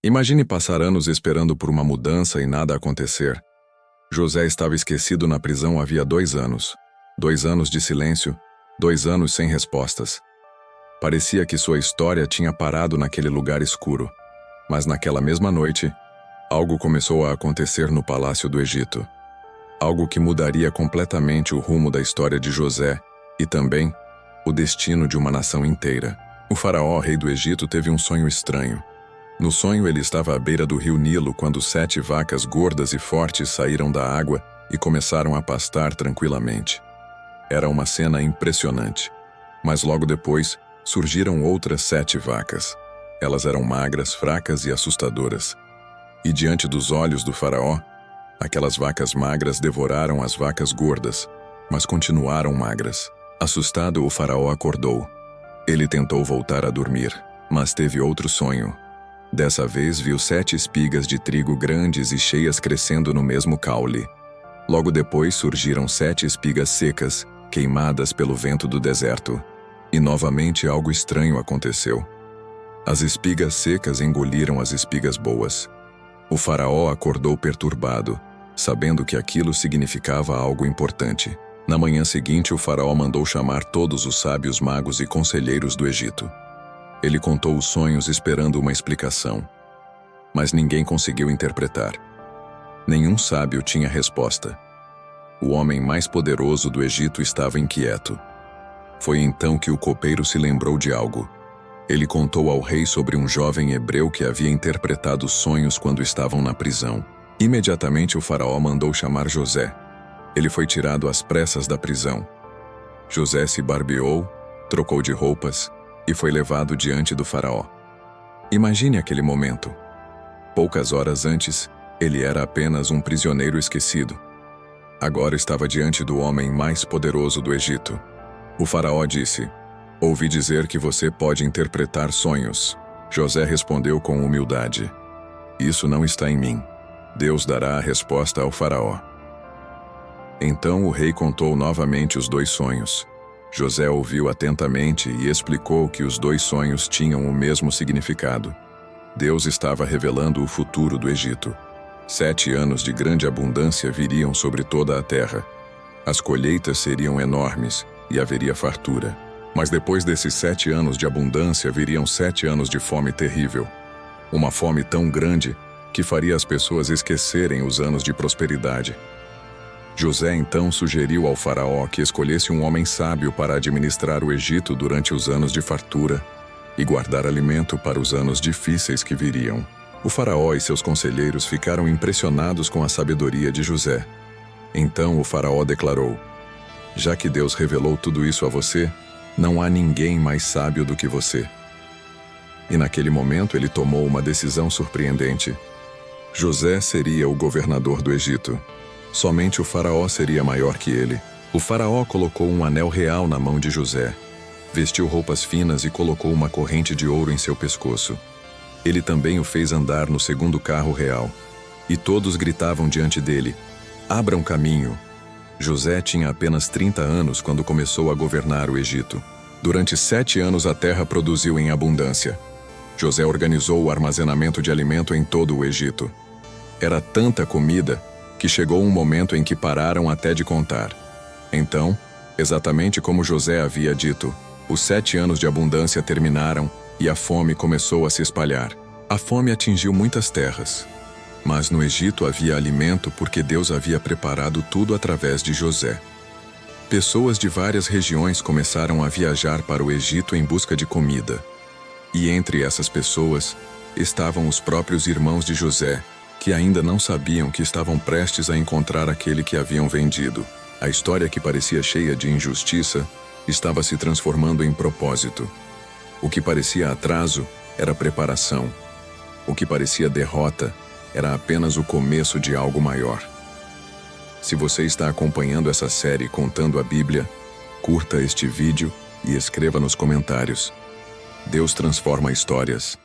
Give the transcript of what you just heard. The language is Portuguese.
Imagine passar anos esperando por uma mudança e nada acontecer. José estava esquecido na prisão havia 2 anos. 2 anos de silêncio, 2 anos sem respostas. Parecia que sua história tinha parado naquele lugar escuro. Mas naquela mesma noite, algo começou a acontecer no palácio do Egito. Algo que mudaria completamente o rumo da história de José e também o destino de uma nação inteira. O faraó, rei do Egito, teve um sonho estranho. No sonho, ele estava à beira do rio Nilo quando 7 vacas gordas e fortes saíram da água e começaram a pastar tranquilamente. Era uma cena impressionante. Mas logo depois, surgiram outras 7 vacas. Elas eram magras, fracas e assustadoras. E diante dos olhos do faraó, aquelas vacas magras devoraram as vacas gordas, mas continuaram magras. Assustado, o faraó acordou. Ele tentou voltar a dormir, mas teve outro sonho. Dessa vez viu 7 espigas de trigo grandes e cheias crescendo no mesmo caule. Logo depois surgiram 7 espigas secas, queimadas pelo vento do deserto. E novamente algo estranho aconteceu. As espigas secas engoliram as espigas boas. O faraó acordou perturbado, sabendo que aquilo significava algo importante. Na manhã seguinte, o faraó mandou chamar todos os sábios magos e conselheiros do Egito. Ele contou os sonhos esperando uma explicação, mas ninguém conseguiu interpretar. Nenhum sábio tinha resposta. O homem mais poderoso do Egito estava inquieto. Foi então que o copeiro se lembrou de algo. Ele contou ao rei sobre um jovem hebreu que havia interpretado sonhos quando estavam na prisão. Imediatamente o faraó mandou chamar José. Ele foi tirado às pressas da prisão. José se barbeou, trocou de roupas e foi levado diante do faraó. Imagine aquele momento. Poucas horas antes, ele era apenas um prisioneiro esquecido. Agora estava diante do homem mais poderoso do Egito. O faraó disse: "Ouvi dizer que você pode interpretar sonhos." José respondeu com humildade: "Isso não está em mim. Deus dará a resposta ao faraó." Então o rei contou novamente os 2 sonhos. José ouviu atentamente e explicou que os 2 sonhos tinham o mesmo significado. Deus estava revelando o futuro do Egito. 7 anos de grande abundância viriam sobre toda a terra. As colheitas seriam enormes e haveria fartura. Mas depois desses 7 anos de abundância viriam 7 anos de fome terrível. Uma fome tão grande que faria as pessoas esquecerem os anos de prosperidade. José então sugeriu ao faraó que escolhesse um homem sábio para administrar o Egito durante os anos de fartura e guardar alimento para os anos difíceis que viriam. O faraó e seus conselheiros ficaram impressionados com a sabedoria de José. Então o faraó declarou: "Já que Deus revelou tudo isso a você, não há ninguém mais sábio do que você." E naquele momento ele tomou uma decisão surpreendente. José seria o governador do Egito. Somente o faraó seria maior que ele. O faraó colocou um anel real na mão de José. Vestiu roupas finas e colocou uma corrente de ouro em seu pescoço. Ele também o fez andar no segundo carro real. E todos gritavam diante dele: "Abram caminho." José tinha apenas 30 anos quando começou a governar o Egito. Durante 7 anos a terra produziu em abundância. José organizou o armazenamento de alimento em todo o Egito. Era tanta comida que chegou um momento em que pararam até de contar. Então, exatamente como José havia dito, os 7 anos de abundância terminaram e a fome começou a se espalhar. A fome atingiu muitas terras. Mas no Egito havia alimento porque Deus havia preparado tudo através de José. Pessoas de várias regiões começaram a viajar para o Egito em busca de comida. E entre essas pessoas estavam os próprios irmãos de José, que ainda não sabiam que estavam prestes a encontrar aquele que haviam vendido. A história que parecia cheia de injustiça estava se transformando em propósito. O que parecia atraso era preparação. O que parecia derrota era apenas o começo de algo maior. Se você está acompanhando essa série Contando a Bíblia, curta este vídeo e escreva nos comentários: Deus transforma histórias.